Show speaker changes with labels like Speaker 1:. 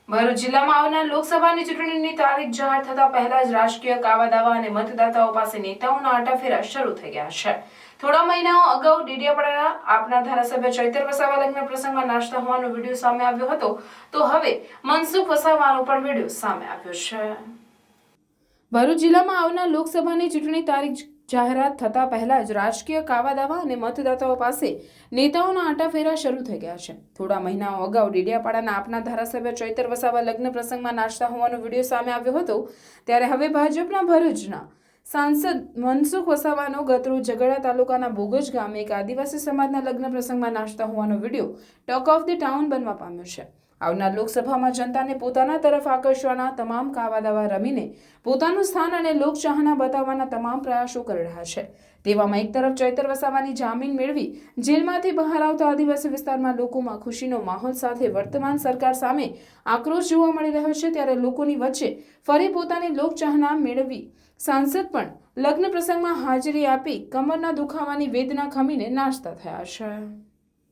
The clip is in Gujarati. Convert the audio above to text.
Speaker 1: ભરૂચ જિલ્લામાં આવનાર લોકસભાની ચૂંટણીની તારીખ જાહેર થતા પહેલા જ રાજકીય કાવાદાવા અને મતદાતાઓ પાસે નેતાઓના આટાફેરા શરૂ થઈ ગયા છે। થોડા મહિનાઓ અગાઉ ડેડિયાપાડાના આપના ધારાસભ્ય ચૈતર વસાવા લગ્ન પ્રસંગમાં નાચતા હોવાનો વિડીયો સામે આવ્યો હતો, તો હવે મનસુખ વસાવાનો પણ વિડીયો સામે આવ્યો છે। ભરૂચ જિલ્લામાં આવનાર લોકસભાની ચૂંટણી તારીખ જાહેરાત થતા પહેલા જ રાજકીય કાવાદાવા અને મતદાતાઓ પાસે નેતાઓના આટાફેરા શરૂ થઈ ગયા છે। થોડા મહિનાઓ અગાઉ ડેડિયાપાડાના આપના ધારાસભ્ય ચૈતર વસાવા લગ્ન પ્રસંગમાં નાચતા હોવાનો વિડીયો સામે આવ્યો હતો, ત્યારે હવે ભાજપના ભરૂચના સાંસદ મનસુખ વસાવાનો ગતરોજ ઝઘડા તાલુકાના બોગજ ગામે એક આદિવાસી સમાજના લગ્ન પ્રસંગમાં નાચતા હોવાનો video talk of the town બનવા પામ્યો છે। આવનાર લોકસભામાં જનતાને પોતાના તરફ આકર્ષવાના તમામ કાવાદાવા રમીને પોતાનું સ્થાન અને લોકચાહના બતાવવાના તમામ પ્રયાસો કરી રહ્યા છે। તેવામાં એક તરફ ચૈતર વસાવાની જામીન મેળવી જેલમાંથી બહાર આવતા આદિવાસી વિસ્તારમાં લોકોમાં ખુશીનો માહોલ સાથે વર્તમાન સરકાર સામે આક્રોશ જોવા મળી રહ્યો છે, ત્યારે લોકોની વચ્ચે ફરી પોતાની લોકચાહના મેળવી સાંસદ પણ લગ્ન પ્રસંગમાં હાજરી આપી કમરના દુખાવાની વેદના ખમીને નાચતા થયા છે।